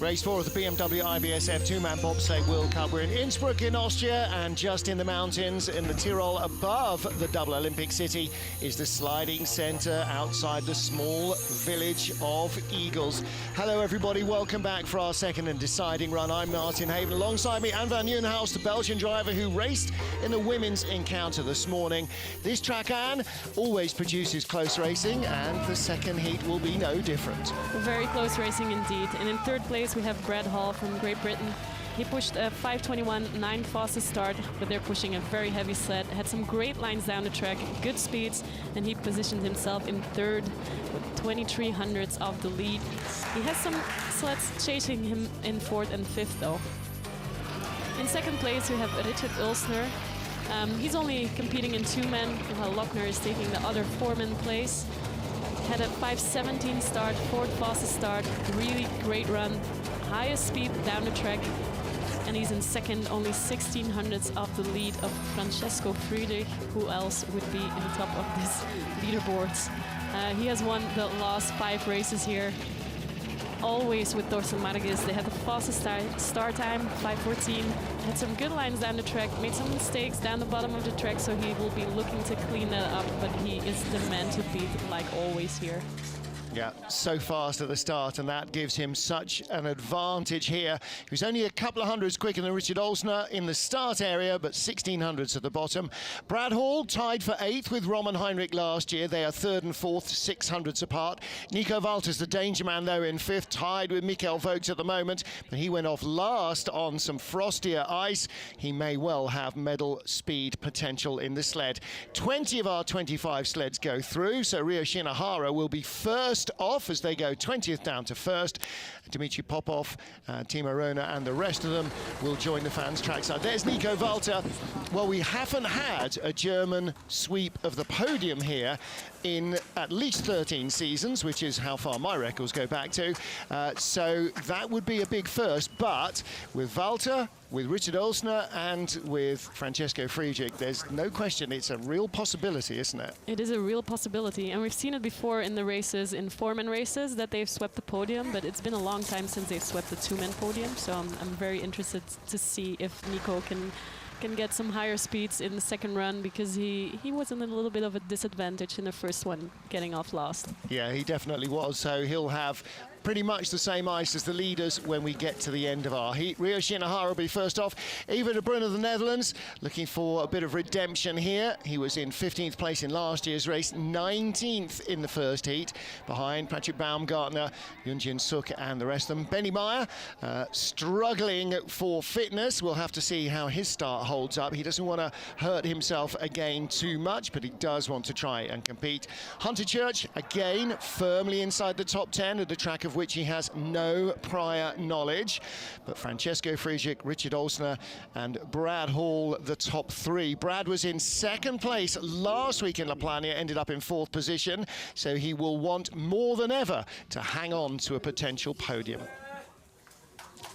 Race 4 of the BMW IBSF two-man bobsleigh World Cup. We're in Innsbruck in Austria, and just in the mountains in the Tyrol above the double Olympic city is the sliding centre outside the small village of Eagles. Hello everybody, welcome back for our second and deciding run. I'm Martin Haven. Alongside me, Anne van Nieuwenhuis, the Belgian driver who raced in the women's encounter this morning. This track, Anne, always produces close racing, and the second heat will be no different. Very close racing indeed. And in third place we have Brad Hall from Great Britain. He pushed a 5:21.9 fastest start, but they're pushing a very heavy sled. Had some great lines down the track, good speeds, and he positioned himself in third with 23 hundredths of the lead. He has some sleds chasing him in fourth and fifth though. In second place we have Richard Ulsner. He's only competing in two men, while Lochner is taking the other four-man place. Had a 5:17 start, fourth fastest start, really great run, highest speed down the track, and he's in second, only 16 hundredths of the lead of Francesco Friedrich. Who else would be in the top of this leaderboards? He has won the last 5 races here, always with Dorsen Margis. They had the fastest start time, 5:14. Had some good lines down the track, made some mistakes down the bottom of the track, so he will be looking to clean that up, but he is the man to beat, like always here. Yeah, so fast at the start, and that gives him such an advantage here. He was only a couple of hundreds quicker than Richard Ulsner in the start area, but 16 hundredths at the bottom. Brad Hall tied for 8th with Roman Heinrich last year. They are 3rd and 4th, 6 hundredths apart. Nico Walters, the danger man, though, in 5th, tied with Michael Vogts at the moment, but he went off last on some frostier ice. He may well have medal speed potential in the sled. 20 of our 25 sleds go through, so Rio Shinohara will be first off as they go 20th down to first. Dmitry Popov, Timo Rona and the rest of them will join the fans trackside. There's Nico Walter. Well, we haven't had a German sweep of the podium here in at least 13 seasons, which is how far my records go back to. So that would be a big first, but with Walter, with Richard Ulsner and with Francesco Friedrich, there's no question it's a real possibility, isn't it? It is a real possibility, and we've seen it before in the races, in four-man races, that they've swept the podium, but it's been a long time since they've swept the two-man podium, so I'm very interested to see if Nico can get some higher speeds in the second run, because he was in a little bit of a disadvantage in the first one, getting off last. Yeah, he definitely was, so he'll have pretty much the same ice as the leaders when we get to the end of our heat. Rio Shinohara will be first off. Eva de Bruyne of the Netherlands looking for a bit of redemption here. He was in 15th place in last year's race, 19th in the first heat, behind Patrick Baumgartner, Yunjin Suk and the rest of them. Benny Meyer struggling for fitness. We'll have to see how his start holds up. He doesn't want to hurt himself again too much, but he does want to try and compete. Hunter Church, again, firmly inside the top 10 at the track of which he has no prior knowledge. But Francesco Friedrich, Richard Ulsner and Brad Hall, the top 3. Brad was in 2nd place last week in La Plania, ended up in 4th position, so he will want more than ever to hang on to a potential podium.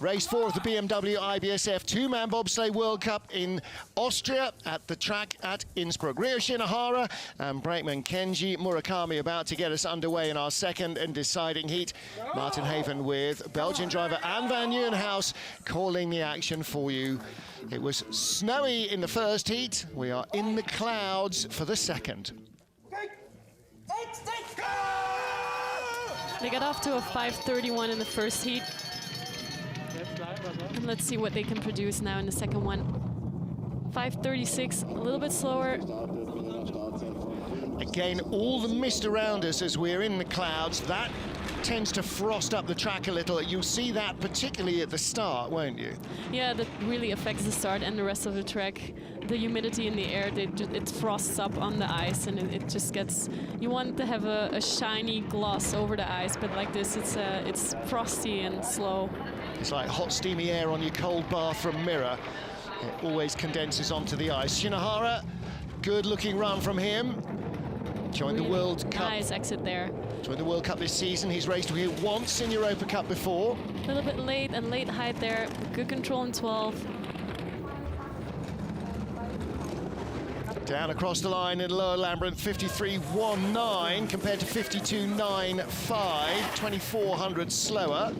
Race 4 of the BMW IBSF two-man bobsleigh World Cup in Austria at the track at Innsbruck. Rio Shinohara and brakeman Kenji Murakami about to get us underway in our second and deciding heat. Martin Haven with Belgian driver Anne van Nieuwenhuis calling the action for you. It was snowy in the first heat. We are in the clouds for the second. They got off to a 5:31 in the first heat. And let's see what they can produce now in the second one. 5:36, a little bit slower. Again, all the mist around us as we're in the clouds, that tends to frost up the track a little. You'll see that particularly at the start, won't you? Yeah, that really affects the start and the rest of the track. The humidity in the air, it frosts up on the ice, and it just gets... You want to have a shiny gloss over the ice, but like this, it's frosty and slow. It's like hot, steamy air on your cold bathroom mirror. It always condenses onto the ice. Shinohara, good-looking run from him. Joined the World Cup. Nice exit there. Joined the World Cup this season. He's raced here once in Europa Cup before. A little bit late and late height there. Good control in 12. Down across the line in Lower Labyrinth, 53.19 compared to 52.95, 2400 slower.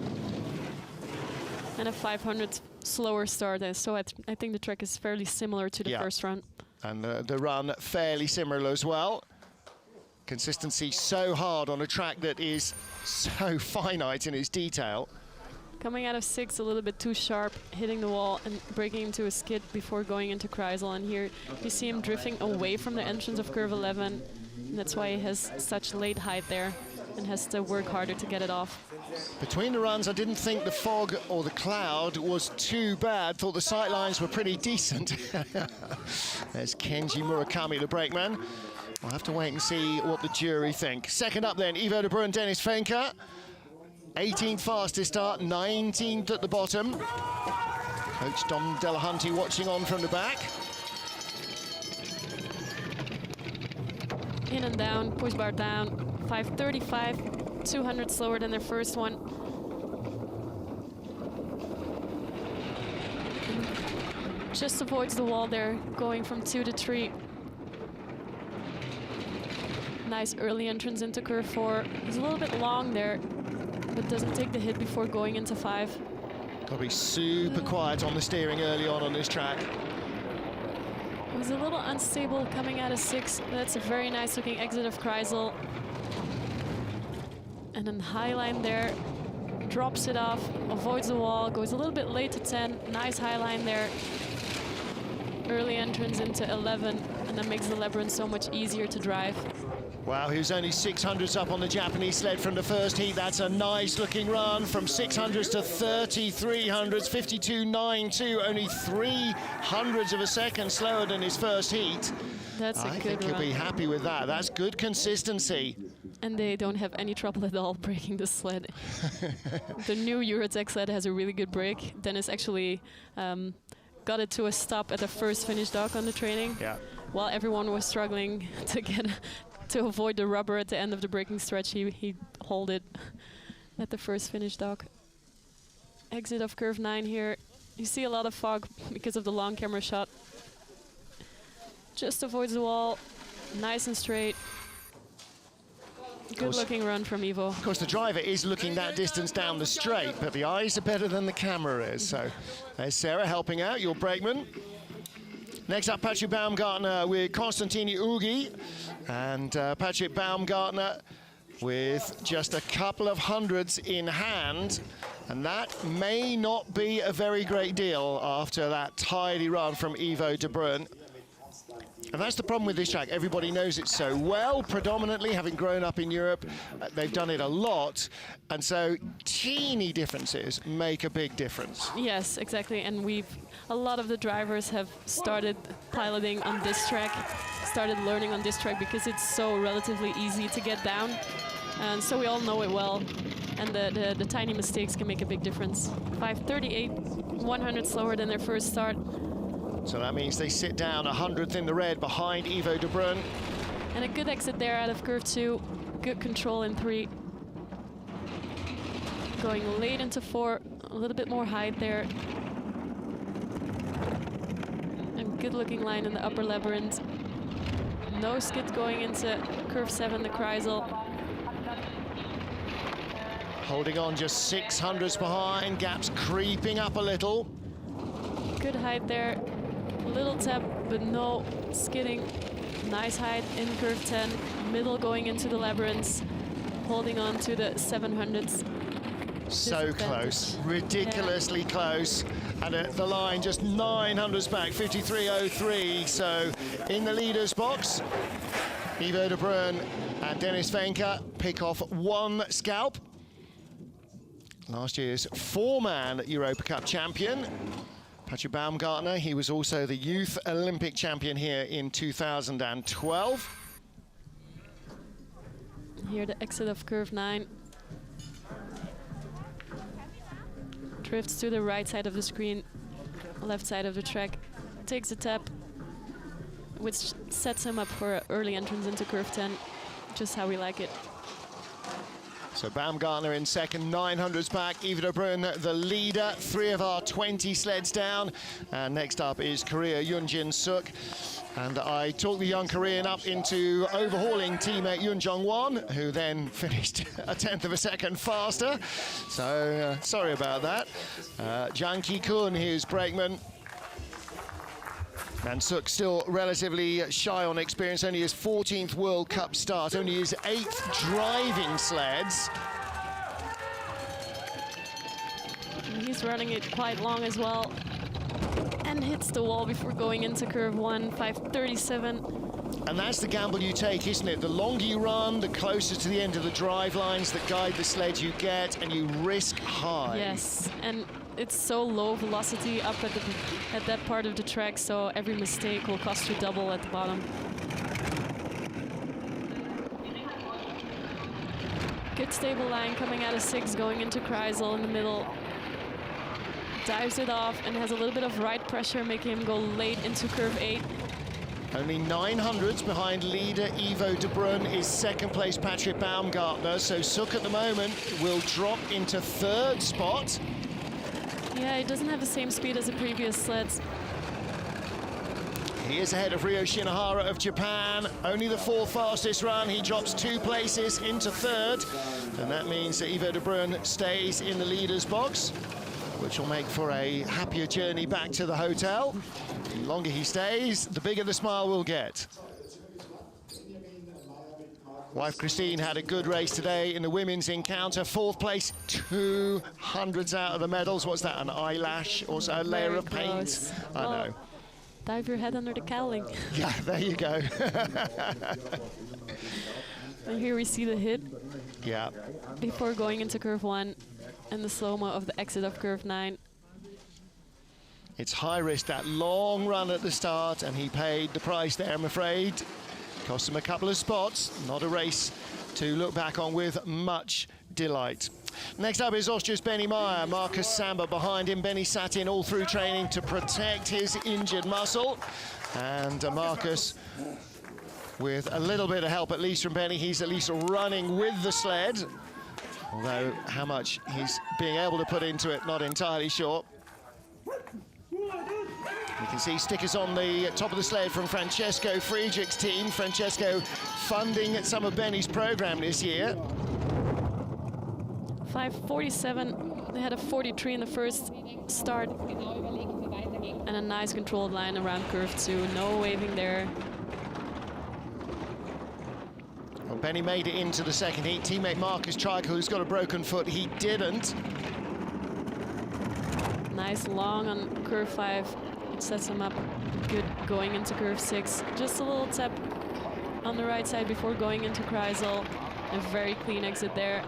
and a 500 slower start. And so I think the track is fairly similar to the first run. And the run fairly similar as well. Consistency so hard on a track that is so finite in its detail. Coming out of 6 a little bit too sharp, hitting the wall and breaking into a skid before going into Kreisel. And here you see him drifting away from the entrance of curve 11. And that's why he has such late height there and has to work harder to get it off. Between the runs, I didn't think the fog or the cloud was too bad. Thought the sight lines were pretty decent. There's Kenji Murakami, the brakeman. We'll have to wait and see what the jury think. Second up then, Ivo de Bruin, Dennis Fenker. 18th fastest start, 19th at the bottom. Coach Dom Delahunty watching on from the back. In and down, push bar down, 535, 200 slower than their first one. Just avoids the wall there, going from 2 to 3. Nice early entrance into curve 4. He's a little bit long there, but doesn't take the hit before going into 5. Got to be super quiet on the steering early on this track. It was a little unstable coming out of 6. That's a very nice looking exit of Kreisel. And then high line there, drops it off, avoids the wall, goes a little bit late to 10. Nice high line there. Early entrance into 11, and that makes the labyrinth so much easier to drive. Wow, he was only 600s up on the Japanese sled from the first heat. That's a nice looking run from 600s to 3300s, 52.92, only 300s of a second slower than his first heat. That's a good run. I think he'll be happy with that. That's good consistency. And they don't have any trouble at all breaking the sled. The new Eurotech sled has a really good brake. Dennis actually got it to a stop at the first finish dock on the training. Yeah. While everyone was struggling to avoid the rubber at the end of the braking stretch, he hauled it at the first finish dock. Exit of curve 9 here. You see a lot of fog because of the long camera shot. Just avoids the wall, nice and straight. Good looking run from Ivo. Of course, the driver is looking that distance down the straight, but the eyes are better than the camera is. So there's Sarah helping out, your brakeman. Next up, Patrick Baumgartner with Konstantini Ugi. And Patrick Baumgartner with just a couple of hundreds in hand. And that may not be a very great deal after that tidy run from Ivo de Bruin. And that's the problem with this track. Everybody knows it so well, predominantly having grown up in Europe. They've done it a lot. And so teeny differences make a big difference. Yes, exactly. And a lot of the drivers have started piloting on this track, started learning on this track because it's so relatively easy to get down. And so we all know it well. And the tiny mistakes can make a big difference. 538, 100 slower than their first start. So that means they sit down 100th in the red behind Ivo de Bruin. And a good exit there out of curve 2. Good control in 3. Going late into 4, a little bit more height there. And good looking line in the upper labyrinth. No skid going into curve 7, the Kreisel. Holding on just 600s behind, gaps creeping up a little. Good height there. Little tap, but no skidding. Nice height in curve 10. Middle going into the labyrinths. Holding on to the 700s. So close, ridiculously close. And at the line, just 900s back, 53.03. So in the leader's box, Ivo de Bruin and Dennis Fenker pick off 1 scalp. Last year's 4-man Europa Cup champion. Patrick Baumgartner, he was also the Youth Olympic champion here in 2012. Here the exit of curve 9. Drifts to the right side of the screen, left side of the track. Takes a tap, which sets him up for an early entrance into curve 10. Just how we like it. So Baumgartner in second, 900s back. Eva de Bruyn, the leader, 3 of our 20 sleds down. And next up is Korea Yoonjin Suk. And I talked the young Korean up into overhauling teammate Yoon Jong-won, who then finished a 10th of a second faster. So sorry about that. Jang Ki-kun, his brakeman. And Suk still relatively shy on experience, only his 14th World Cup start, only his 8th driving sleds. And he's running it quite long as well, and hits the wall before going into curve 1, 5:37. And that's the gamble you take, isn't it? The longer you run, the closer to the end of the drive lines that guide the sled you get, and you risk high. Yes, and it's so low velocity up at that part of the track, so every mistake will cost you double at the bottom. Good stable line coming out of 6, going into Kreisel in the middle. Dives it off and has a little bit of right pressure, making him go late into curve 8. Only 900s behind leader Ivo de Bruyn is second place Patrick Baumgartner, so Suk at the moment will drop into 3rd spot. Yeah, he doesn't have the same speed as the previous sleds. He is ahead of Ryo Shinohara of Japan. Only the 4th fastest run. He drops 2 places into 3rd. And that means that Ivo de Bruyn stays in the leader's box, which will make for a happier journey back to the hotel. The longer he stays, the bigger the smile we'll get. Wife Christine had a good race today in the women's encounter. 4th place, 200s out of the medals. What's that, an eyelash or a layer of paint? I know. Dive your head under the cowling. Yeah, there you go. And here we see the hit. Yeah. Before going into curve 1 and the slow-mo of the exit of curve 9. It's high risk, that long run at the start, and he paid the price there, I'm afraid. Cost him a couple of spots, not a race to look back on with much delight. Next up is Austria's Benny Meyer. Marcus Samba behind him. Benny sat in all through training to protect his injured muscle. And Marcus, with a little bit of help at least from Benny, he's at least running with the sled. Although how much he's being able to put into it, not entirely sure. You can see stickers on the top of the sled from Francesco Friedrich's team. Francesco funding some of Benny's program this year. 5:47. They had a 43 in the first start. And a nice controlled line around curve 2. No waving there. Well, Benny made it into the second heat. Teammate Marcus Treichel, who's got a broken foot, he didn't. Nice long on curve 5. It sets him up good going into curve 6. Just a little tap on the right side before going into Kreisel. A very clean exit there.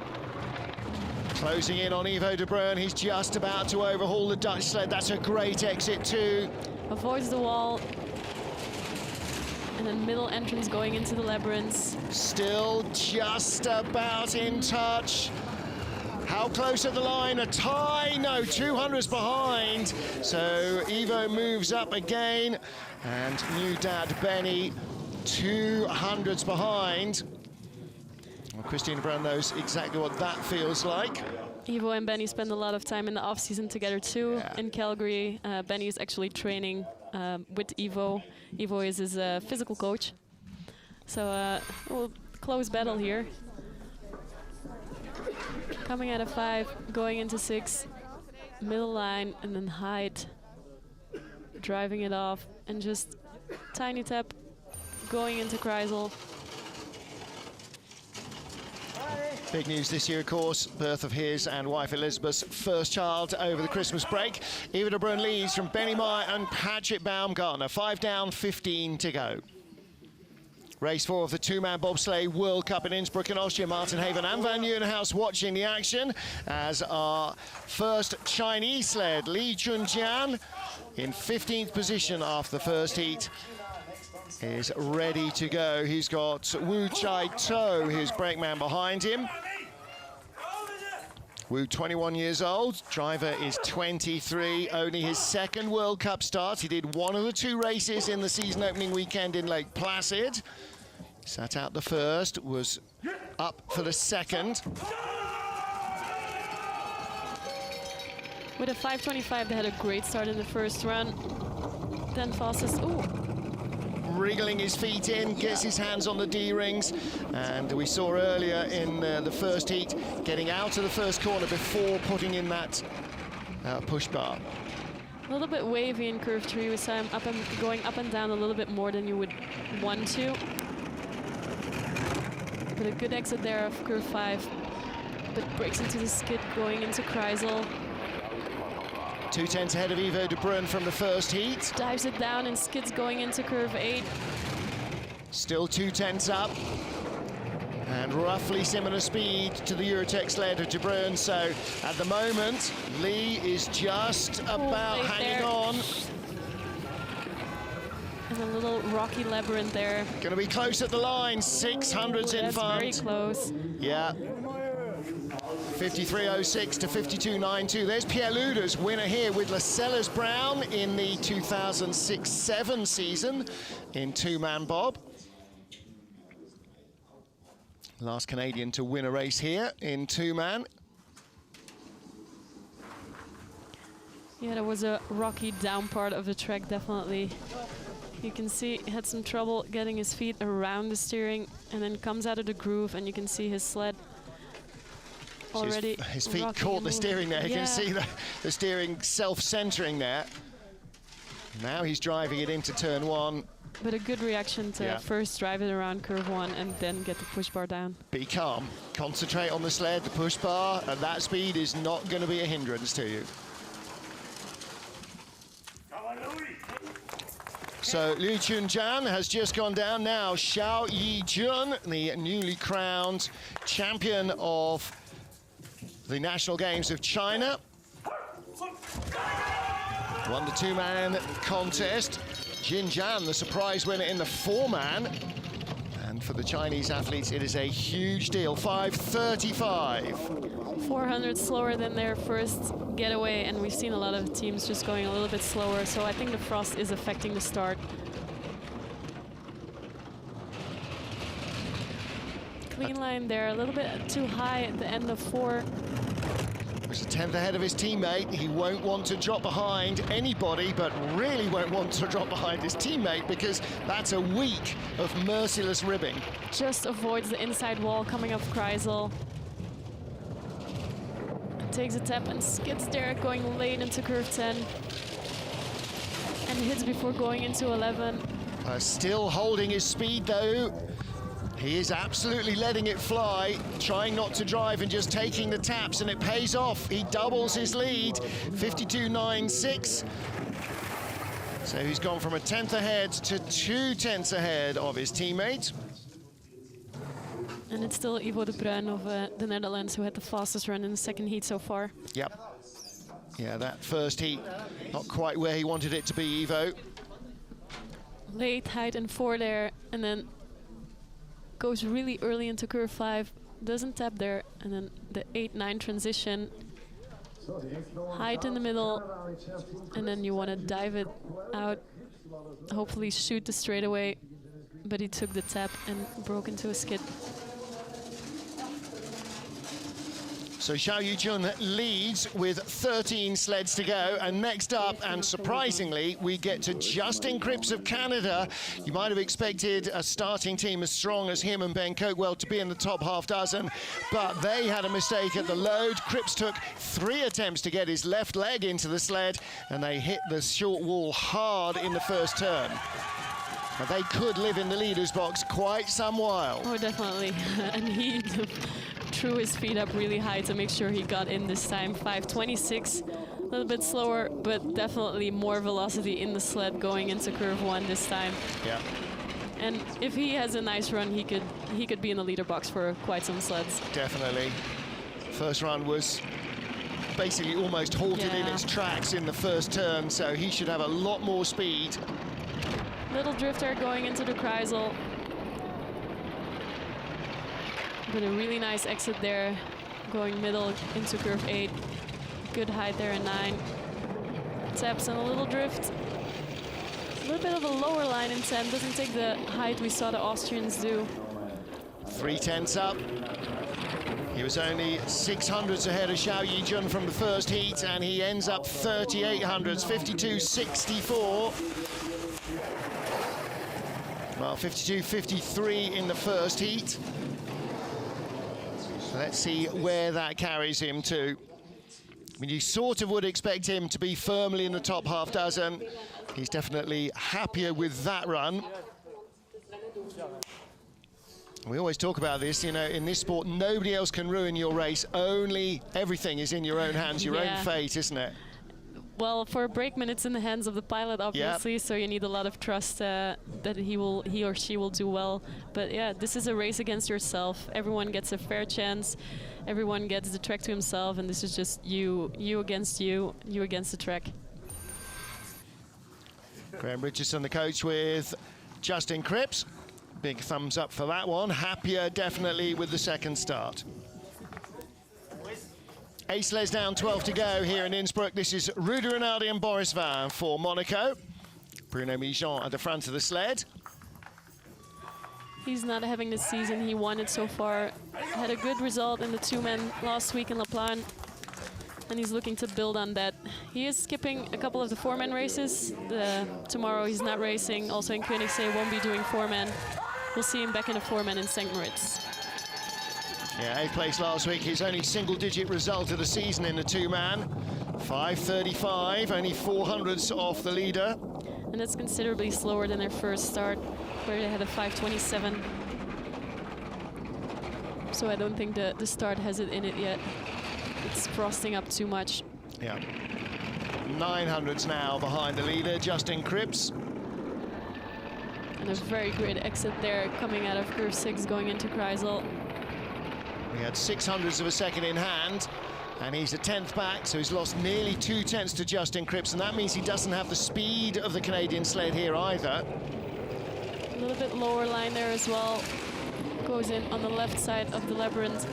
Closing in on Ivo de Bruyn. He's just about to overhaul the Dutch sled. That's a great exit too. Avoids the wall. And then middle entrance going into the labyrinths. Still just about in touch. How close at the line? A tie? No, 200s behind. So Ivo moves up again. And new dad Benny, 200s behind. Well, Christina Brown knows exactly what that feels like. Ivo and Benny spend a lot of time in the off-season together too. Yeah. In Calgary, Benny is actually training with Ivo. Ivo is his physical coach. So well, close battle here. Coming out of 5, going into 6, middle line, and then height, driving it off, and just tiny tap, going into Kreisel. Big news this year, of course, birth of his and wife Elizabeth's first child over the Christmas break. Ivo de Bruyn leads from Benny Meyer and Patrick Baumgartner. 5 down, 15 to go. Race 4 of the 2-man bobsleigh World Cup in Innsbruck in Austria. Martin Haven and Van Nieuwenhuis watching the action as our first Chinese sled, Li Chunjian, in 15th position after the first heat, is ready to go. He's got Wu Chai-to, his brakeman, behind him. Wu, 21 years old, driver is 23, only his second World Cup start. He did one of the 2 races in the season opening weekend in Lake Placid. Sat out the first, was up for the second. With a 5.25, they had a great start in the first run. Then fastest, ooh. Wriggling his feet in, gets his hands on the D-rings, and we saw earlier in the first heat, getting out of the first corner before putting in that push bar. A little bit wavy in curve 3. We saw him going up and down a little bit more than you would want to. But a good exit there of curve 5, but breaks into the skid going into Kreisel. 2/10 ahead of Ivo de Bruin from the first heat. Dives it down and skids going into curve 8. Still 2/10 up. And roughly similar speed to the Eurotech sled of de Bruin. So at the moment, Lee is just about hanging on. And a little rocky labyrinth there. Going to be close at the line, 600s in front. Very close. Yeah. 53.06 to 52.92. There's Pierre Luder's winner here with Lascelles Brown in the 2006-07 season in two-man bob. Last Canadian to win a race here in two-man. Yeah, that was a rocky down part of the track, definitely. You can see he had some trouble getting his feet around the steering, and then comes out of the groove, and you can see his sled already his feet caught the steering there. You can see the steering self-centering there. Now he's driving it into turn 1. But a good reaction to first drive it around curve 1 and then get the push bar down. Be calm, concentrate on the sled, the push bar, and that speed is not going to be a hindrance to you. So Liu Chunjan has just gone down now. Xiao Yijun, the newly crowned champion of the National Games of China. Won the two-man contest. Jin Jian, the surprise winner in the four-man. And for the Chinese athletes, it is a huge deal. 5:35. 400 slower than their first getaway, and we've seen a lot of teams just going a little bit slower, so I think the frost is affecting the start. Clean line there, a little bit too high at the end of 4. He's a 10th ahead of his teammate. He won't want to drop behind anybody, but really won't want to drop behind his teammate because that's a week of merciless ribbing. Just avoids the inside wall coming up Kreisel. Takes a tap and skids there, going late into curve 10. And hits before going into 11. Still holding his speed though. He is absolutely letting it fly, trying not to drive and just taking the taps, and it pays off. He doubles his lead, 52.96. So he's gone from a 10th ahead to 2/10 ahead of his teammate. And it's still Ivo de Bruin of the Netherlands who had the fastest run in the second heat so far. Yep. Yeah, that first heat, not quite where he wanted it to be, Ivo. Late height in 4 there, and then goes really early into curve 5, doesn't tap there, and then the 8-9 transition. Height in the middle, and then you want to dive it out, hopefully shoot the straightaway, but he took the tap and broke into a skid. So Xiao Yijun leads with 13 sleds to go, and next up, and surprisingly, we get to Justin Cripps of Canada. You might have expected a starting team as strong as him and Ben Coakwell to be in the top half dozen, but they had a mistake at the load. Cripps took 3 attempts to get his left leg into the sled, and they hit the short wall hard in the first turn. Now, they could live in the leader's box quite some while. Oh, definitely. And he threw his feet up really high to make sure he got in this time. 5:26, a little bit slower, but definitely more velocity in the sled going into curve 1 this time. Yeah. And if he has a nice run, he could be in the leader box for quite some sleds. Definitely. First run was basically almost halted in its tracks in the first turn, so he should have a lot more speed. Little drifter going into the Kreisel. But a really nice exit there, going middle into curve 8. Good height there in 9. Taps and a little drift. A little bit of a lower line in 10, doesn't take the height we saw the Austrians do. 3/10 up. He was only 600s ahead of Xiao Yijun from the first heat, and he ends up 3800s, 52.64. Well, 52.53 in the first heat. So let's see where that carries him to. I mean, you sort of would expect him to be firmly in the top half dozen. He's definitely happier with that run. We always talk about this, you know, in this sport, nobody else can ruin your race. Only everything is in your own hands, your own fate, isn't it? Well, for a brakeman, it's in the hands of the pilot, obviously, so you need a lot of trust that he or she will do well. But yeah, this is a race against yourself. Everyone gets a fair chance. Everyone gets the track to himself, and this is just you against you against the track. Graham Richardson, the coach, with Justin Cripps. Big thumbs up for that one. Happier, definitely, with the second start. 8 sleds down, 12 to go here in Innsbruck. This is Rudy Rinaldi and Boris Vian for Monaco. Bruno Mijon at the front of the sled. He's not having the season he wanted so far. Had a good result in the two-man last week in La Plagne, and he's looking to build on that. He is skipping a couple of the four-man races. Tomorrow he's not racing. Also in Koenigsee won't be doing four-man. We'll see him back in a four-man in St. Moritz. Yeah, 8th place last week. His only single-digit result of the season in the two-man. 5:35, only 400ths off the leader. And that's considerably slower than their first start, where they had a 5:27. So I don't think the start has it in it yet. It's frosting up too much. Yeah. 900s now behind the leader, Justin Cripps. And a very great exit there, coming out of curve 6, going into Kreisel. He had 600ths of a second in hand, and he's a 10th back, so he's lost nearly 2/10 to Justin Cripps, and that means he doesn't have the speed of the Canadian sled here either. A little bit lower line there as well. Goes in on the left side of the labyrinth.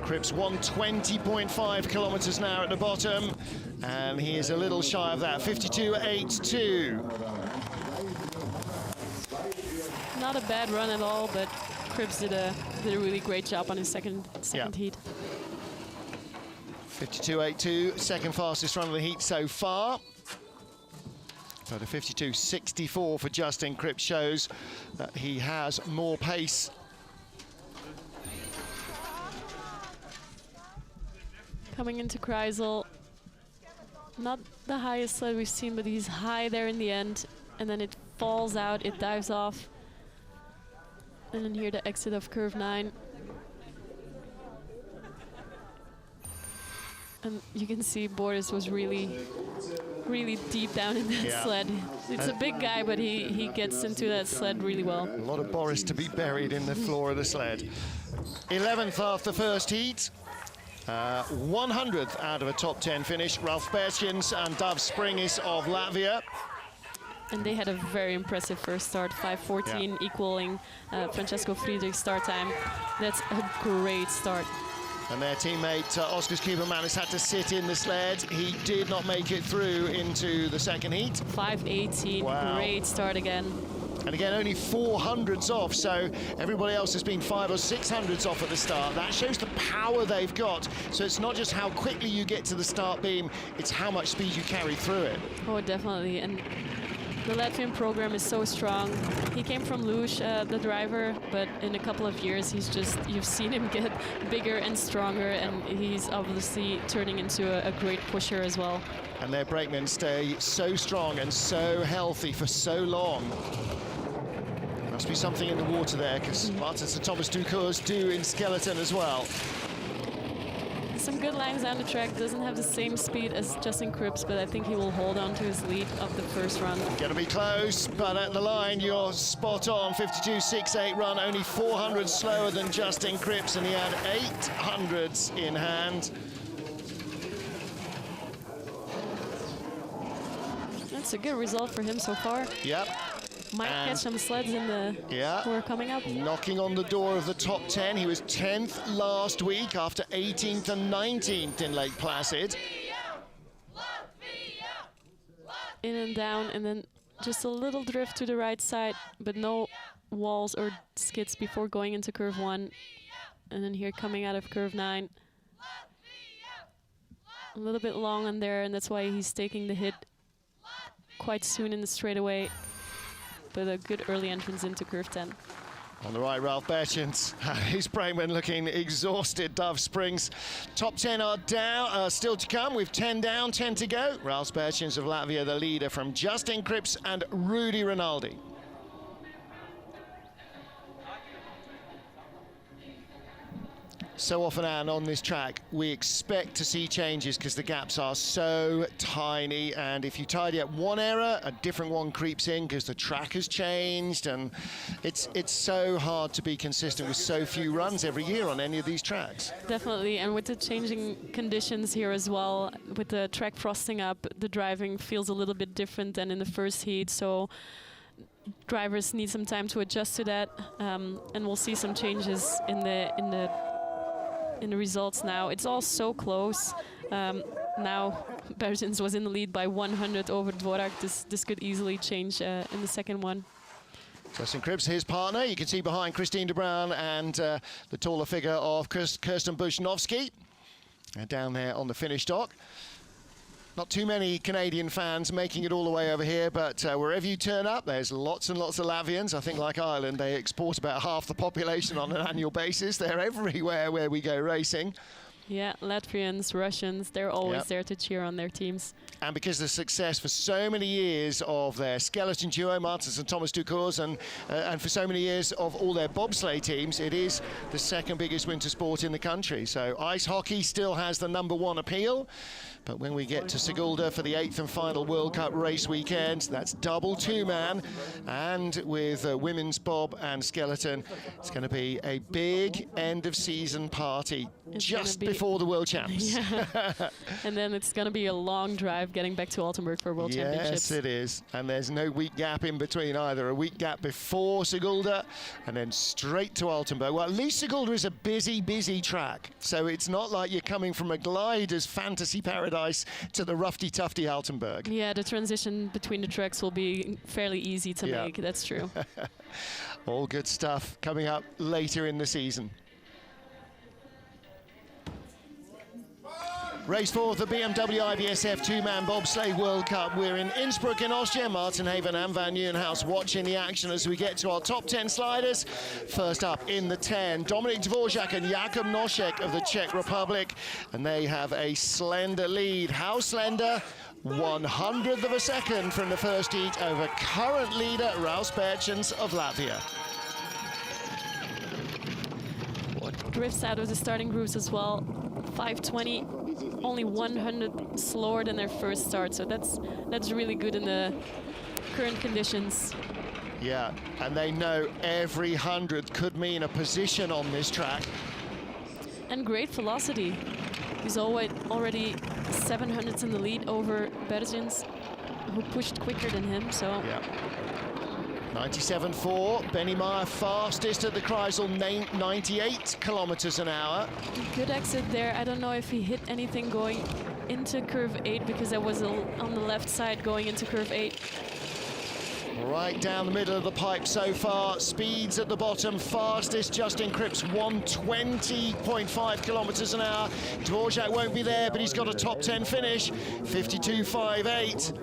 Cripps 120.5 kilometers now at the bottom, and he is a little shy of that, 52.82. Not a bad run at all, but Cripps did a really great job on his second heat. 52.82, second fastest run of the heat so far. But a 52.64 for Justin Cripps shows that he has more pace. Coming into Kreisel, not the highest sled we've seen, but he's high there in the end, and then it falls out, it dives off. And then here the exit of curve 9. And you can see Boris was really deep down in that sled. It's a big guy, but he gets into that sled really well. A lot of Boris to be buried in the floor of the sled. 11th after first heat. 100th out of a top 10 finish. Ralf Bertjens and Dav Springis of Latvia. And they had a very impressive first start, 5:14, equaling Francesco Friedrich's start time. That's a great start. And their teammate, Oskar Kupermanis, had to sit in the sled. He did not make it through into the second heat. 5:18, great start again. And again, only 400s off, so everybody else has been 500s or 600s off at the start. That shows the power they've got. So it's not just how quickly you get to the start beam, it's how much speed you carry through it. Oh, definitely. And the Latvian program is so strong. He came from Luge, the driver, but in a couple of years, you've seen him get bigger and stronger, and he's obviously turning into a great pusher as well. And their brakemen stay so strong and so healthy for so long. Must be something in the water there, because Martin St. Thomas Ducours do in skeleton as well. Some good lines down the track, doesn't have the same speed as Justin Cripps, but I think he will hold on to his lead of the first run. Gonna be close, but at the line, you're spot on. 52.68 run, only 400 slower than Justin Cripps, and he had 800s in hand. That's a good result for him so far. Yep. Might catch some sleds in the who are coming up. Knocking on the door of the top 10. He was 10th last week after 18th and 19th in Lake Placid. In and down, and then just a little drift to the right side, but no walls or skids before going into curve 1. And then here coming out of curve 9. A little bit long on there, and that's why he's taking the hit quite soon in the straightaway. But a good early entrance into curve 10. On the right, Ralph Berchens. His brakeman looking exhausted. Dove Springs. Top 10 are down, still to come. With 10 down, 10 to go. Ralph Berchens of Latvia, the leader, from Justin Krips and Rudy Rinaldi. So often, Anne, on this track, we expect to see changes because the gaps are so tiny, and if you tidy up one error, a different one creeps in because the track has changed, and it's so hard to be consistent with so few runs every year on any of these tracks. Definitely, and with the changing conditions here as well, with the track frosting up, the driving feels a little bit different than in the first heat, so drivers need some time to adjust to that, and we'll see some changes in the results now. It's all so close. Now Berchens was in the lead by 100 over Dvorak. This could easily change in the second one. Justin Krips, his partner. You can see behind Christine de Bruin and the taller figure of Kirsten Bushnovsky down there on the finish dock. Not too many Canadian fans making it all the way over here, but wherever you turn up, there's lots and lots of Latvians. I think, like Ireland, they export about half the population on an annual basis. They're everywhere where we go racing. Yeah, Latvians, Russians, they're always there to cheer on their teams. And because of the success for so many years of their skeleton duo, Martins and Thomas Ducours, and for so many years of all their bobsleigh teams, it is the second biggest winter sport in the country. So ice hockey still has the #1 appeal. But when we get to Sigulda for the 8th and final World Cup race weekend, that's double two-man. And with women's bob and skeleton, it's going to be a big end-of-season party just before the World Champs. Yeah. And then it's going to be a long drive getting back to Altenburg for World Championships. Yes, it is. And there's no week gap in between either. A week gap before Sigulda and then straight to Altenburg. Well, at least Sigulda is a busy, busy track. So it's not like you're coming from a glider's fantasy paradise to the roughy-tufty Altenburg. Yeah, the transition between the tracks will be fairly easy to make. That's true. All good stuff coming up later in the season. Race 4 of the BMW IBSF two-man bobsleigh World Cup. We're in Innsbruck in Austria. Martin Haven and Van Nieuwenhuis watching the action as we get to our top 10 sliders. First up in the 10, Dominik Dvorak and Jakub Nošek of the Czech Republic. And they have a slender lead. How slender? 100th of a second from the first heat over current leader Ralph Berchens of Latvia. Drifts out of the starting grooves as well. 520, only 100 slower than their first start, so that's really good in the current conditions. Yeah, and they know every 100th could mean a position on this track. And great velocity. He's already 700s in the lead over Berchens, who pushed quicker than him, so... Yeah. 97.4, Benny Meyer fastest at the Kreisel, 98 kilometers an hour. Good exit there. I don't know if he hit anything going into curve 8 because there was on the left side going into curve 8. Right down the middle of the pipe so far. Speeds at the bottom. Fastest Justin Krips, 120.5 kilometers an hour. Dvorak won't be there, but he's got a top 10 finish, 52.58.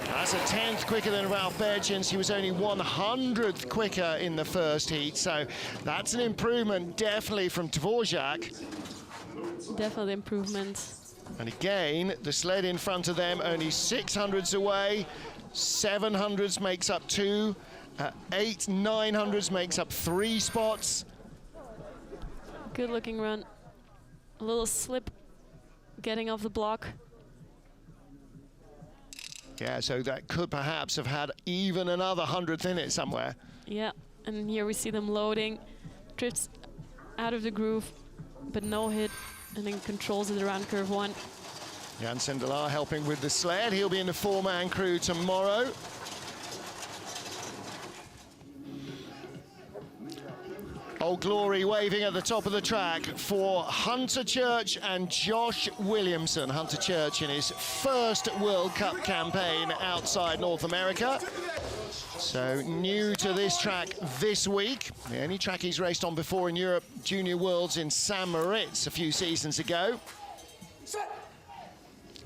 That's a 10th quicker than Ralph Berchens. He was only 100th quicker in the first heat, so that's an improvement definitely from Dvorak. Definitely improvement. And again, the sled in front of them only 600s away. 700s makes up 2. 8 900s makes up 3 spots. Good looking run. A little slip getting off the block. Yeah, so that could perhaps have had even another 100th in it somewhere. Yeah, and here we see them loading. Drifts out of the groove, but no hit, and then controls it around curve 1. Jan Sendelaar helping with the sled. He'll be in the 4-man crew Old Glory waving at the top of the track for Hunter Church and Josh Williamson. Hunter Church in his first World Cup campaign outside North America. So new to this track this week. The only track he's raced on before in Europe Junior Worlds in St. Moritz a few seasons ago.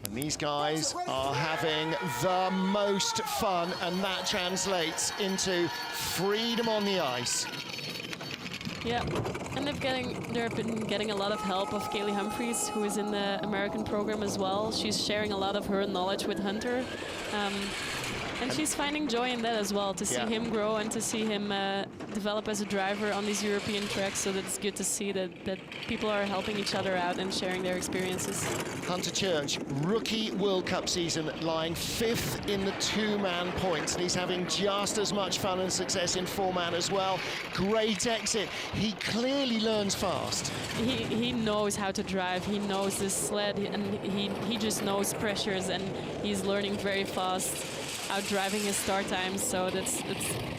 And these guys are having the most fun, and that translates into freedom on the ice. Yeah, and they've been getting a lot of help of Kaylee Humphreys, who is in the American program as well. She's sharing a lot of her knowledge with Hunter. And she's finding joy in that as well, to see him grow and to see him develop as a driver on these European tracks. So that's good to see that people are helping each other out and sharing their experiences. Hunter Church, rookie World Cup season, lying 5th in the 2-man points, and he's having just as much fun and success in 4-man as well. Great exit. He clearly learns fast. He knows how to drive. He knows this sled, and he just knows pressures, and he's learning very fast, out driving his start times, so it's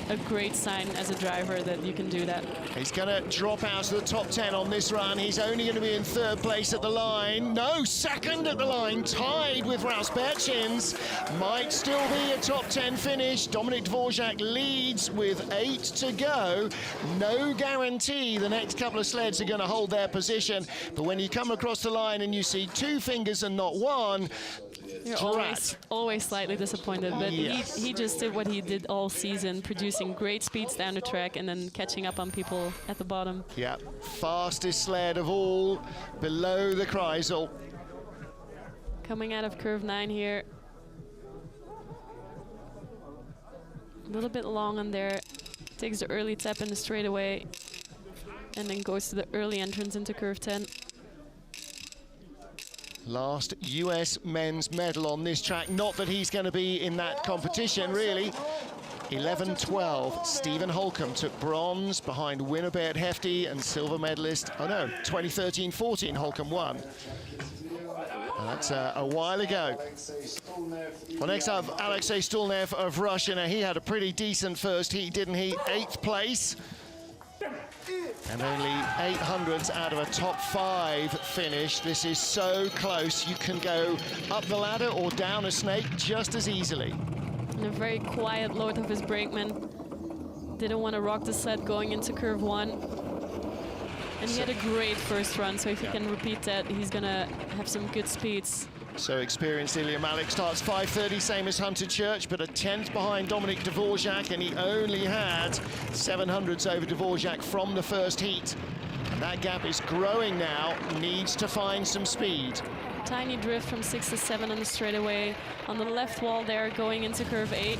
a great sign as a driver that you can do that. He's going to drop out to the top 10 on this run. He's only going to be in 3rd place at the line. No, 2nd at the line, tied with Rouse Berchins. Might still be a top 10 finish. Dominic Dvorak leads with 8 to go. No guarantee the next couple of sleds are going to hold their position, but when you come across the line and you see 2 fingers and not 1, you're always slightly disappointed, but yes. he just did what he did all season, producing great speeds down the track and then catching up on people at the bottom. Yeah, fastest sled of all, below the Kreisel. Coming out of curve 9 here. A little bit long on there. Takes the early tap in the straightaway and then goes to the early entrance into curve 10. Last US men's medal on this track. Not that he's going to be in that competition, really. 11-12. Stephen Holcomb took bronze behind Winterbert Hefty and silver medalist. Oh no, 2013-14 Holcomb won. And that's a while ago. Well, next up, Alexei Stulnev of Russia. Now, he had a pretty decent first heat, didn't he? 8th place. And only 800ths out of a top 5 finish. This is so close. You can go up the ladder or down a snake just as easily. And a very quiet load of his brakeman. Didn't want to rock the sled going into curve 1. And he had a great first run, so if he can repeat that, he's going to have some good speeds. So experienced Ilya Malik starts 5:30, same as Hunter Church, but a 10th behind Dominic Dvorak, and he only had 700ths over Dvorak from the first heat. And that gap is growing now, needs to find some speed. Tiny drift from 6 to 7 on the straightaway. On the left wall there, going into curve 8.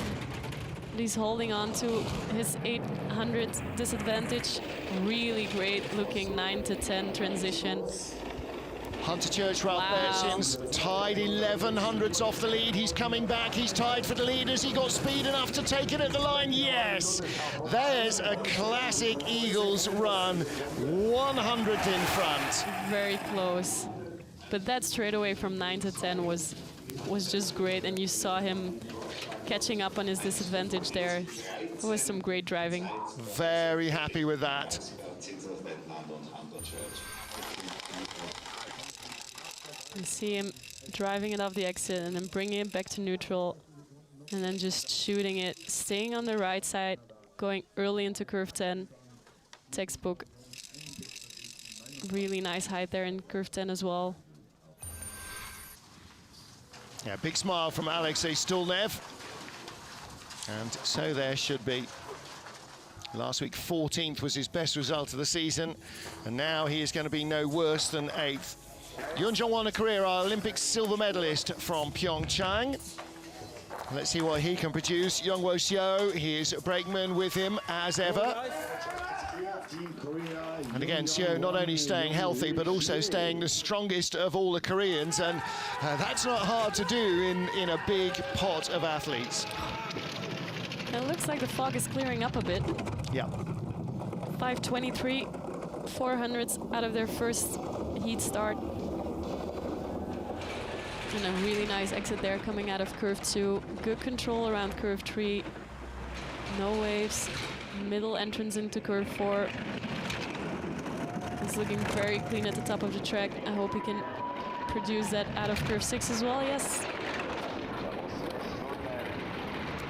He's holding on to his 800 disadvantage. Really great looking 9 to 10 transition. Hunter Church, Ralph Berchins, tied 1100ths off the lead. He's coming back. He's tied for the lead. Has he got speed enough to take it at the line? Yes. There's a classic Eagles run. 100th in front. Very close. But that straightaway from 9 to 10 was just great. And you saw him catching up on his disadvantage there. It was some great driving. Very happy with that. You see him driving it off the exit and then bringing it back to neutral and then just shooting it, staying on the right side, going early into curve 10. Textbook. Really nice height there in curve 10 as well. Yeah, big smile from Alexei Stulnev. And so there should be. Last week, 14th was his best result of the season, and now he is going to be no worse than 8th. Yoon Jong-won, a career Olympic silver medalist from Pyeongchang. Let's see what he can produce. Youngwo Seo, his brakeman, with him as ever. And again, Seo not only staying healthy, but also staying the strongest of all the Koreans, and that's not hard to do in a big pot of athletes. It looks like the fog is clearing up a bit. Yeah. 5:23, 400ths out of their first heat start. And a really nice exit there coming out of curve 2. Good control around curve 3. No waves. Middle entrance into curve 4. He's looking very clean at the top of the track. I hope he can produce that out of curve 6 as well, yes.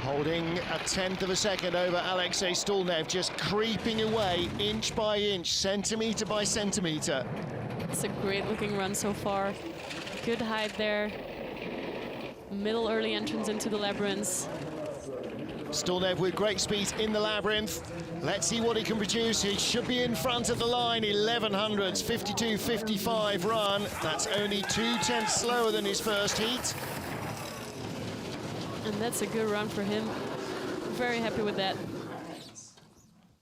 Holding a tenth of a second over Alexei Stulnev, just creeping away inch by inch, centimeter by centimeter. It's a great looking run so far. Good height there. Middle early entrance into the labyrinth. Stulnev with great speed in the labyrinth. Let's see what he can produce. He should be in front of the line. 1100s, 52.55 run. That's only 2/10 slower than his first heat. And that's a good run for him. Very happy with that.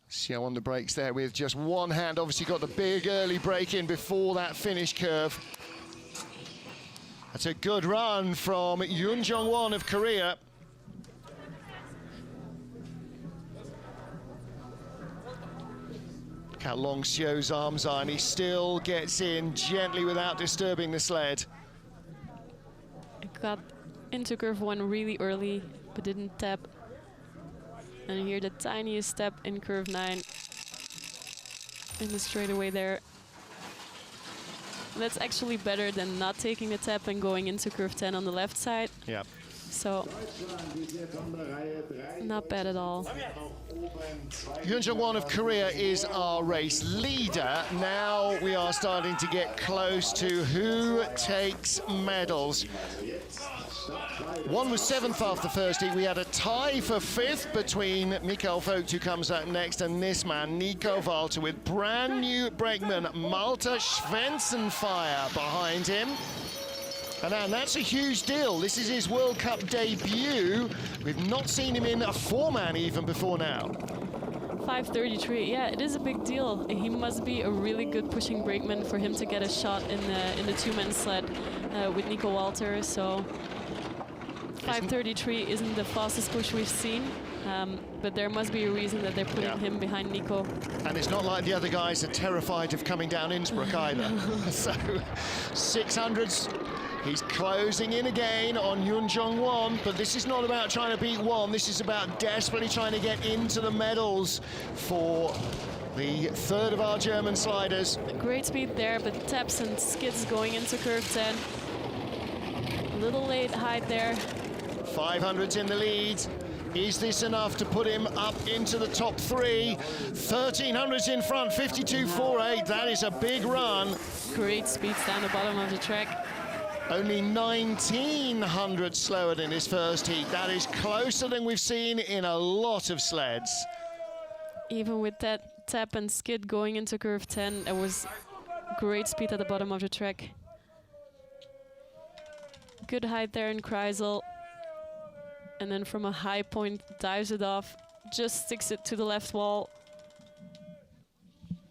Xiao on the brakes there with just one hand. Obviously got the big early break in before that finish curve. That's a good run from Yoon Jong-won of Korea. Look how long Xiao's arms are, and he still gets in gently without disturbing the sled. It got into curve 1 really early, but didn't tap. And here the tiniest step in curve 9 in the straightaway there. That's actually better than not taking the tap and going into curve 10 on the left side. Yeah. So, not bad at all. Yoon Jong-won of Korea is our race leader. Now we are starting to get close to who takes medals. One was 7th after the first heat. We had a tie for 5th between Mikael Vogt, who comes out next, and this man, Nico Walter, with brand new brakeman Malte Schwensenfeier behind him. And that's a huge deal. This is his World Cup debut. We've not seen him in a 4-man even before now. 5:33, yeah, it is a big deal. He must be a really good pushing brakeman for him to get a shot in the 2-man sled with Nico Walter. So 5:33 isn't the fastest push we've seen, but there must be a reason that they're putting him behind Nico. And it's not like the other guys are terrified of coming down Innsbruck either. So 600s. He's closing in again on Yoon Jong-won, but this is not about trying to beat one. This is about desperately trying to get into the medals for the third of our German sliders. Great speed there, but taps and skids going into curve 10. A little late height there. 500s in the lead. Is this enough to put him up into the top 3? 1300s in front, 52.48. That is a big run. Great speeds down the bottom of the track. Only 1900 slower than his first heat. That is closer than we've seen in a lot of sleds. Even with that tap and skid going into curve 10, it was great speed at the bottom of the track. Good height there in Kreisel. And then from a high point, dives it off, just sticks it to the left wall,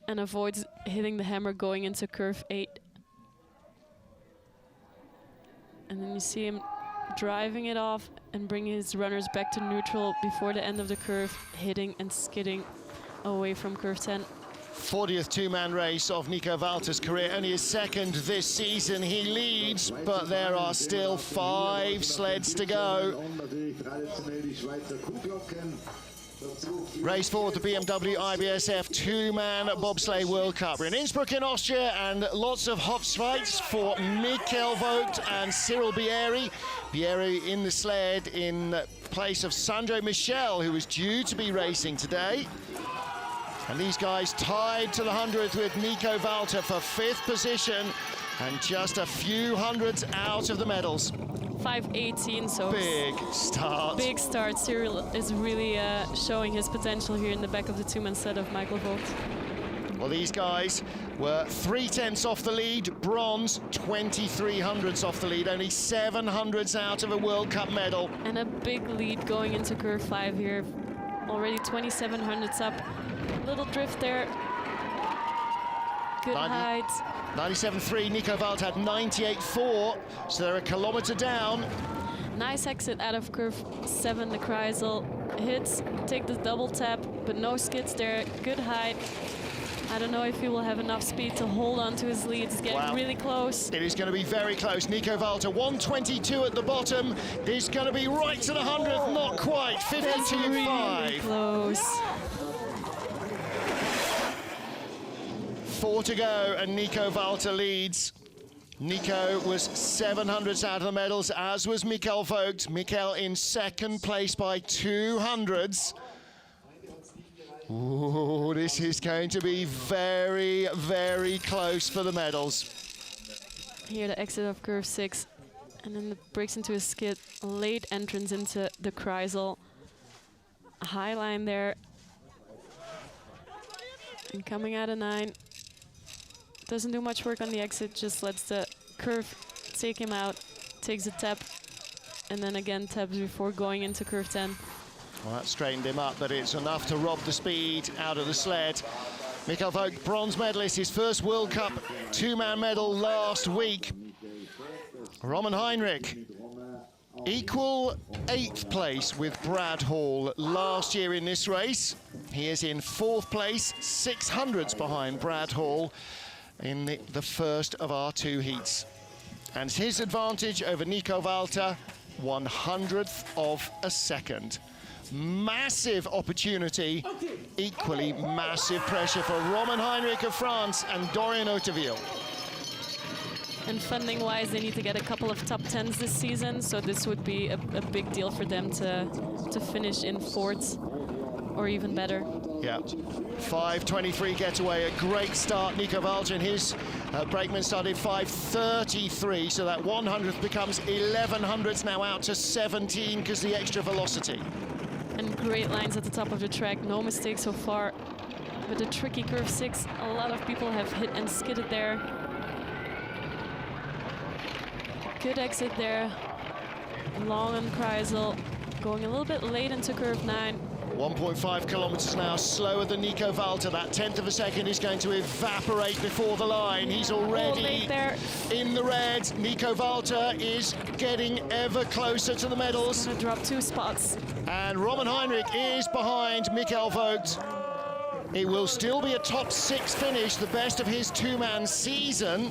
and avoids hitting the hammer going into curve 8. And then you see him driving it off and bringing his runners back to neutral before the end of the curve, hitting and skidding away from curve 10. 40th 2-man race of Nico Walter's career, only his second this season. He leads, but there are still 5 sleds to go. Race forward, the BMW IBSF 2-man bobsleigh World Cup. We're in Innsbruck in Austria, and lots of hot fights for Mikael Vogt and Cyril Bieri. Bieri in the sled in place of Sandro Michel, who was due to be racing today. And these guys tied to the 100th with Nico Walter for 5th position, and just a few hundreds out of the medals. 5:18, so big start. Big start. Cyril is really showing his potential here in the back of the 2-man sled of Michael Vogt. Well, these guys were 3/10 off the lead, bronze, 2300s off the lead, only 700s out of a World Cup medal. And a big lead going into curve 5 here. Already 2700s up. Little drift there. Good height. 97.3, Nico Walter had 98.4, so they're a kilometer down. Nice exit out of curve 7, the Kreisel. Hits, take the double tap, but no skids there. Good height. I don't know if he will have enough speed to hold on to his lead. It's getting really close. It is going to be very close. Nico Walter, 122 at the bottom. He's going to be right to the 100th, not quite. 52.5. Really close. 4 to go, and Nico Walter leads. Nico was 700ths out of the medals, as was Mikkel Vogt. Mikkel in second place by 200ths. Ooh, this is going to be very, very close for the medals. Here the exit of curve 6, and then it breaks into a skid. Late entrance into the Kreisel. High line there. And coming out of 9. Doesn't do much work on the exit, just lets the curve take him out. Takes a tap, and then again taps before going into curve 10. Well, that straightened him up, but it's enough to rob the speed out of the sled. Mikkel Vogt, bronze medalist, his first World Cup two-man medal last week. Roman Heinrich, equal 8th place with Brad Hall last year in this race. He is in 4th place, 600ths behind Brad Hall in the first of our 2 heats. And his advantage over Nico Walter, 100th of a second. Massive opportunity, equally massive pressure for Roman Heinrich of France and Dorian Hauteville. And funding-wise, they need to get a couple of top 10s this season, so this would be a big deal for them to finish in 4th or even better. Yeah, 5:23 getaway, a great start. Nico Walter and his brakeman started 5:33, so that 100th becomes 1100ths now, out to 17 because the extra velocity. And great lines at the top of the track, no mistakes so far. But the tricky curve 6, a lot of people have hit and skidded there. Good exit there. Long on Kreisel, going a little bit late into curve 9. 1.5 kilometers now, slower than Nico Walter. That 1/10 of a second is going to evaporate before the line. He's already in the red. Nico Walter is getting ever closer to the medals. Gonna drop 2 spots. And Roman Heinrich is behind Mikkel Vogt. It will still be a top 6 finish, the best of his two-man season.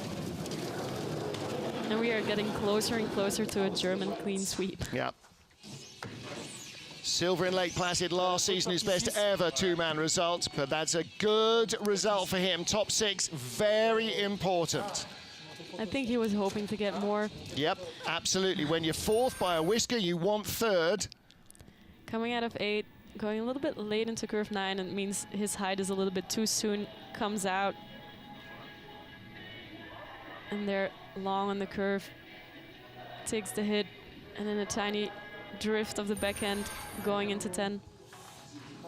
And we are getting closer and closer to a German clean sweep. Yeah. Silver in Lake Placid last season, his best ever two-man result, but that's a good result for him. Top 6, very important. I think he was hoping to get more. Yep, absolutely. When you're 4th by a whisker, you want 3rd. Coming out of 8, going a little bit late into curve 9, and it means his height is a little bit too soon, comes out. And they're long on the curve, takes the hit, and then a tiny drift of the back end going into 10.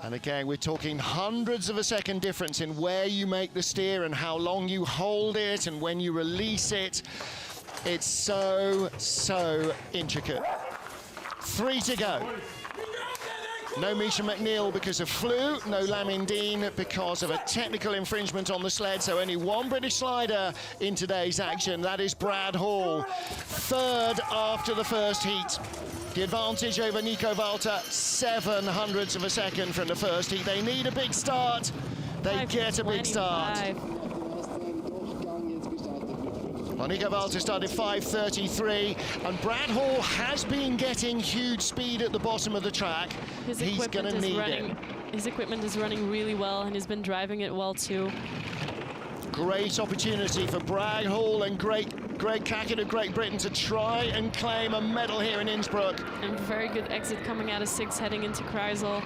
And again, we're talking 100ths of a second difference in where you make the steer and how long you hold it and when you release it. It's so, so intricate. 3 to go. No Misha McNeil because of flu, no Lamin Dean because of a technical infringement on the sled, so only one British slider in today's action. That is Brad Hall, 3rd after the first heat. The advantage over Nico Walter, 700ths of a second from the first heat. They need a big start. They get a big start. Well, Nico Walter started 5:33, and Brad Hall has been getting huge speed at the bottom of the track. He's going to need it. His equipment is running really well, and he's been driving it well too. Great opportunity for Brad Hall and Greg Cackett of Great Britain to try and claim a medal here in Innsbruck. And very good exit coming out of 6, heading into Kreisel.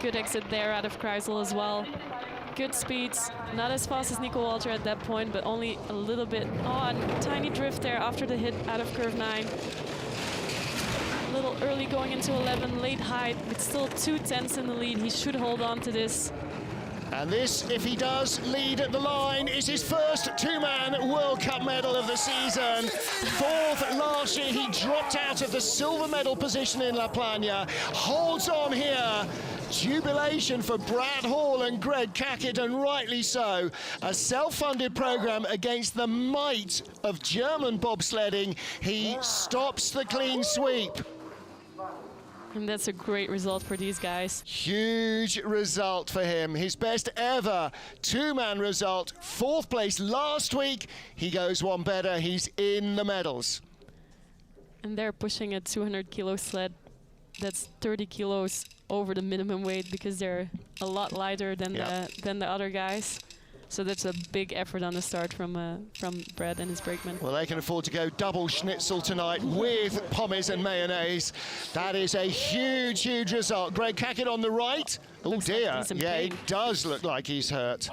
Good exit there out of Kreisel as well. Good speeds, not as fast as Nico Walter at that point, but only a little bit. Oh, and tiny drift there after the hit out of curve 9. A little early going into 11, late height, but still 2/10 in the lead. He should hold on to this. And this, if he does lead at the line, is his first two-man World Cup medal of the season. 4th last year, he dropped out of the silver medal position in La Plana. Holds on here. Jubilation for Brad Hall and Greg Cackett, and rightly so. A self-funded program against the might of German bobsledding. He stops the clean sweep. And that's a great result for these guys. Huge result for him. His best ever two-man result. 4th place last week. He goes one better. He's in the medals. And they're pushing a 200-kilo sled. That's 30 kilos over the minimum weight because they're a lot lighter than the other guys. So that's a big effort on the start from Brad and his brakeman. Well, they can afford to go double schnitzel tonight with pommes and mayonnaise. That is a huge, huge result. Greg Cackett on the right. Oh dear, Like yeah, it does look like he's hurt.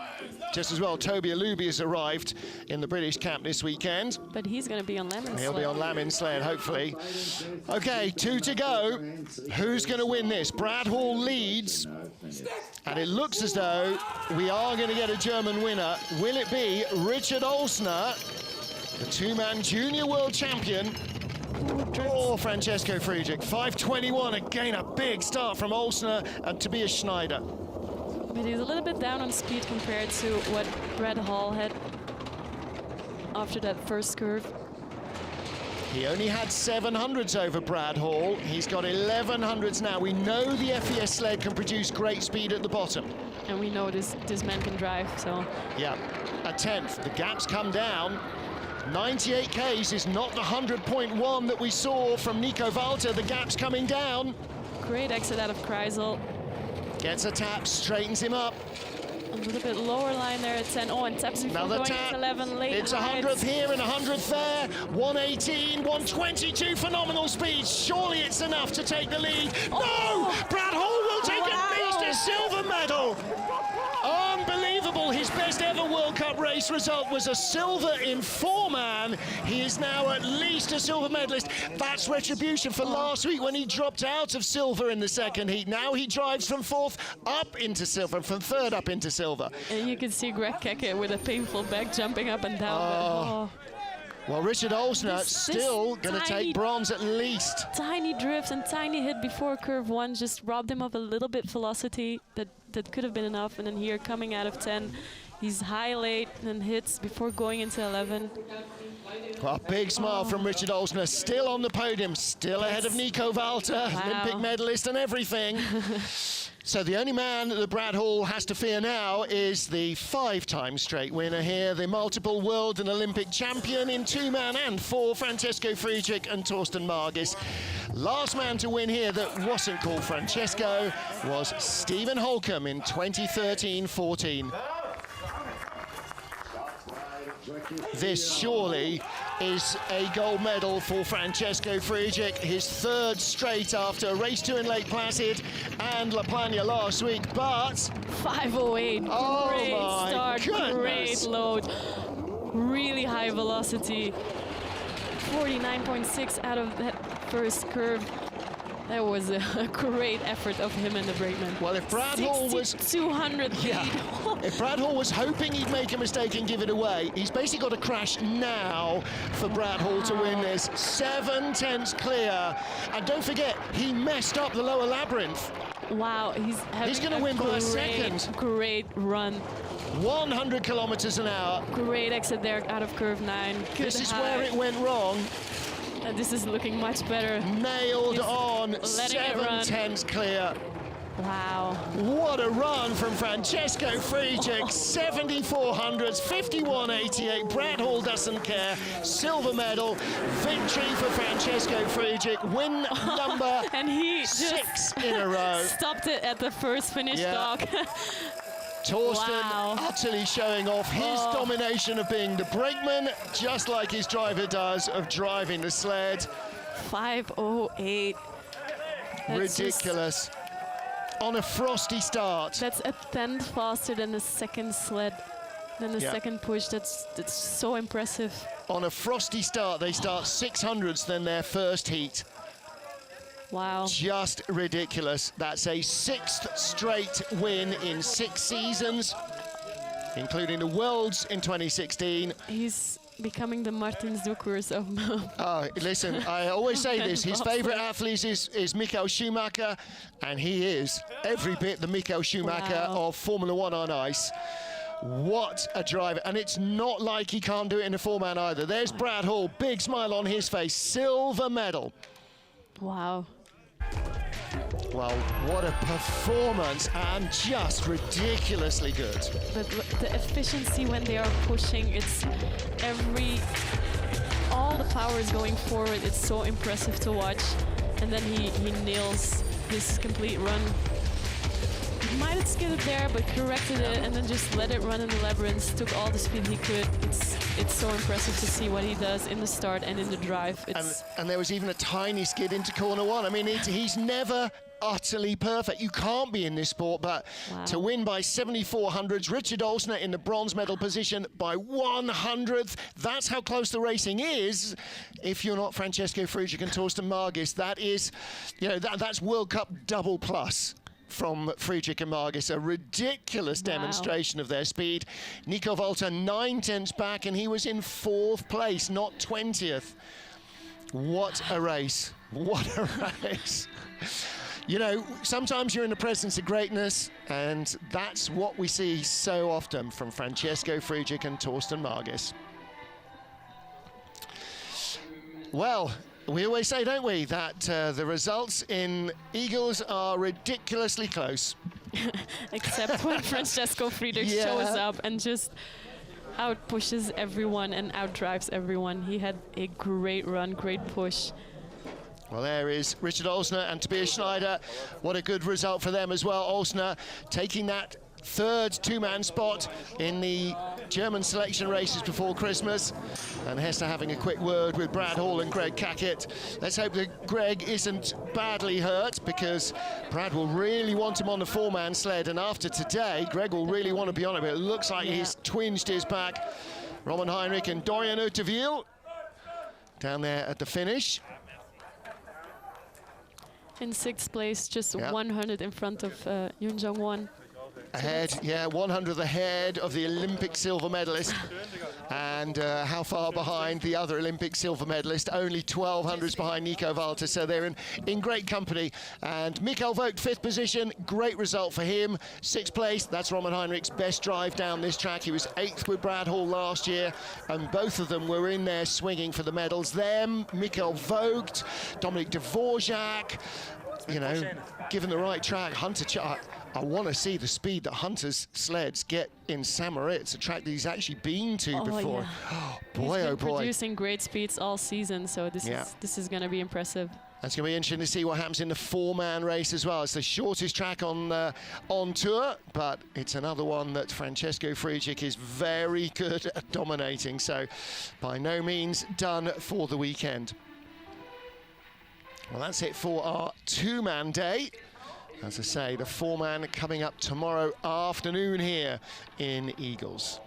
Just as well, Toby Alubi has arrived in the British camp this weekend. But he's going to be on Lamin's He'll be on Lamin's sled, hopefully. Okay, 2 to go. Who's going to win this? Brad Hall leads, and it looks as though we are going to get a German winner. Will it be Richard Olsner, the two-man junior world champion, or Francesco Friedrich? 5:21, again a big start from Olsner and Tobias Schneider. But he's a little bit down on speed compared to what Brad Hall had after that first curve. He only had 700s over Brad Hall. He's got 1100s now. We know the FES sled can produce great speed at the bottom. And we know this man can drive, so. Yeah, a 10th. The gaps come down. 98 Ks is not the 100.1 that we saw from Nico Walter. The gap's coming down. Great exit out of Kreisel. Gets a tap, straightens him up. A little bit lower line there at 10. Oh, and taps before Another going tap. at 11. Late It's 100th here and 100th there. 118, 122, phenomenal speed. Surely it's enough to take the lead. No! Brad Hall will take at least a silver medal. Unbelievable. His best ever World Cup race result was a silver in 4-man. He is now at least a silver medalist. That's retribution for last week when he dropped out of silver in the second heat. Now he drives from 4th up into silver, from 3rd up into silver. And you can see Greg Cackett with a painful back jumping up and down. Well, Richard Olsner still going to take bronze at least. Tiny drifts and tiny hit before curve 1 just robbed him of a little bit velocity that could have been enough. And then here coming out of 10, he's high late and hits before going into 11. Well, a big smile from Richard Olsner, still on the podium, still ahead of Nico Walter, Olympic medalist and everything. So the only man that Brad Hall has to fear now is the 5-time straight winner here, the multiple world and Olympic champion in 2-man and 4, Francesco Friedrich and Torsten Margis. Last man to win here that wasn't called Francesco was Stephen Holcomb in 2013-14. This surely is a gold medal for Francesco Friedrich, his 3rd straight after race 2 in Lake Placid and La Plana last week, but 5:08, great start, great load, really high velocity, 49.6 out of that first curve. That was a great effort of him and the brakeman. Well, if Brad Hall was 200 if Brad Hall was hoping he'd make a mistake and give it away, he's basically got to crash now for Brad Hall to win this. 7/10 clear, and don't forget he messed up the lower labyrinth. Wow, he's going to win by a second. Great run. 100 kilometers an hour. Great exit there out of curve 9. This is where it went wrong. This is looking much better. Nailed on, 7/10 clear. Wow. What a run from Francesco Friedrich. 7400s, 51.88. Brad Hall doesn't care. Silver medal. Victory for Francesco Friedrich. Win number and he 6 in a row. Stopped it at the first finish dock. Torsten utterly showing off his domination of being the brakeman, just like his driver does of driving the sled. 5:08. Ridiculous. On a frosty start. That's a 10th faster than the second sled, than the second push. That's so impressive. On a frosty start, they start 600s than their first heat. Wow. Just ridiculous. That's a 6th straight win in 6 seasons, including the Worlds in 2016. He's becoming the Martin Zuckers of... Oh, listen, I always say this, his favourite athlete is Michael Schumacher, and he is every bit the Michael Schumacher of Formula 1 on ice. What a driver, and it's not like he can't do it in a 4-man either. There's Brad Hall, big smile on his face, silver medal. Wow. Well, what a performance, and just ridiculously good. But the efficiency when they are pushing, it's all the power is going forward. It's so impressive to watch. And then he nails this complete run. might have skidded there, but corrected it and then just let it run in the labyrinth, took all the speed he could. It's so impressive to see what he does in the start and in the drive. And there was even a tiny skid into corner one. I mean, he's never utterly perfect. You can't be in this sport, but to win by 74 hundredths, Richard Olsner in the bronze medal position by 100th. That's how close the racing is. If you're not Francesco Friedrich and Torsten Margis, that is, you know, that's World Cup double plus from Friedrich and Margis. A ridiculous demonstration of their speed. Nico Walter 9/10 back, and he was in 4th place, not 20th. What a race. What a race. You know, sometimes you're in the presence of greatness, and that's what we see so often from Francesco Friedrich and Torsten Margis. Well, we always say, don't we, that the results in Eagles are ridiculously close. Except when Francesco Friedrich shows up and just out-pushes everyone and out-drives everyone. He had a great run, great push. Well, there is Richard Olsner and Tobias Schneider. What a good result for them as well. Olsner taking that 3rd two-man spot in the German selection races before Christmas. And Hester having a quick word with Brad Hall and Greg Cackett. Let's hope that Greg isn't badly hurt, because Brad will really want him on the 4-man sled. And after today, Greg will really want to be on it. But it looks like he's twinged his back. Roman Heinrich and Dorian Uteville down there at the finish. In 6th place, just 100 in front of Yoon Jong-won. Ahead, 100th ahead of the Olympic silver medalist. And how far behind the other Olympic silver medalist? Only 1200s behind Nico Walter, so they're in great company. And Mikael Vogt, 5th position, great result for him. 6th place, that's Roman Heinrich's best drive down this track. He was 8th with Brad Hall last year, and both of them were in there swinging for the medals. Them, Mikael Vogt, Dominic Dvorak, you know, given the right track, Hunter I want to see the speed that Hunter's sleds get in Samoritz, a track that he's actually been to before. Yeah. Oh, boy, he's oh boy. Producing great speeds all season, so this is going to be impressive. It's going to be interesting to see what happens in the 4-man race as well. It's the shortest track on tour, but it's another one that Francesco Friedrich is very good at dominating, so by no means done for the weekend. Well, that's it for our 2-man day. As I say, the 4-man coming up tomorrow afternoon here in Eagles.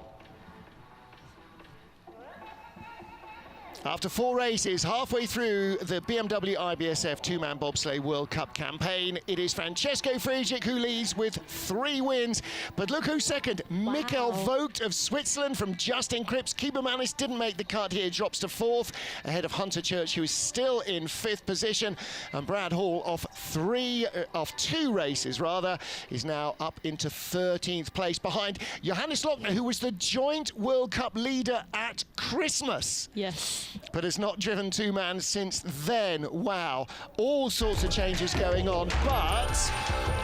After 4 races, halfway through the BMW IBSF 2-man bobsleigh World Cup campaign, it is Francesco Friedrich who leads with 3 wins. But look who's second. Mikael Vogt of Switzerland from Justin Cripps. Kiebermanis didn't make the cut here, drops to 4th, ahead of Hunter Church, who is still in 5th position. And Brad Hall, of 2 races rather, is now up into 13th place, behind Johannes Lochner, who was the joint World Cup leader at Christmas. Yes. But has not driven 2-man since then. Wow, all sorts of changes going on. But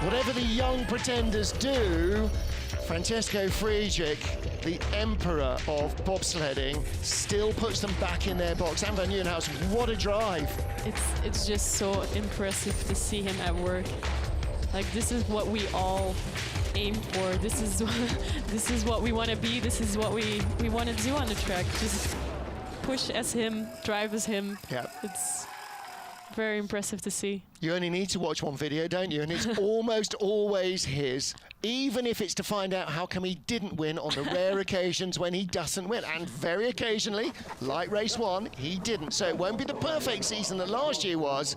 whatever the young pretenders do, Francesco Friedrich, the emperor of bobsledding, still puts them back in their box. And Van Nieuwenhuis, what a drive. It's just so impressive to see him at work. Like, this is what we all aim for. This is what we want to be. This is what we want to do on the track. Just push as him, drive as him. Yeah. It's very impressive to see. You only need to watch one video, don't you? And it's almost always his, even if it's to find out how come he didn't win on the rare occasions when he doesn't win. And very occasionally, like race 1, he didn't. So it won't be the perfect season that last year was.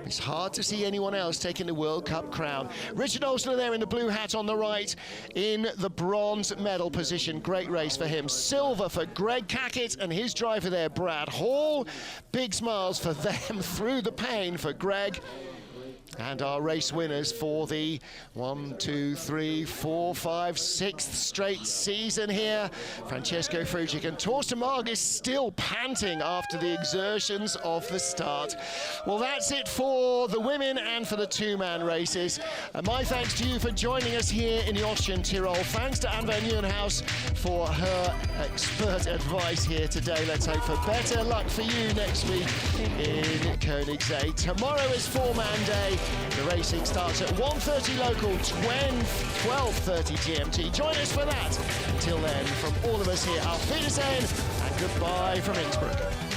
It's hard to see anyone else taking the World Cup crown. Richard Olsner there in the blue hat on the right in the bronze medal position. Great race for him. Silver for Greg Cackett and his driver there, Brad Hall. Big smiles for them through the pain for Greg. And our race winners for the 6th straight season here. Francesco Friedrich and Torsten Margis still panting after the exertions of the start. Well, that's it for the women and for the 2-man races. My thanks to you for joining us here in the Austrian Tyrol. Thanks to Anne Van Nieuwenhuis for her expert advice here today. Let's hope for better luck for you next week in Koenigsegg. Tomorrow is 4-man day. The racing starts at 1:30 local, 12:30 GMT. Join us for that. Until then, from all of us here, auf Wiedersehen and goodbye from Innsbruck.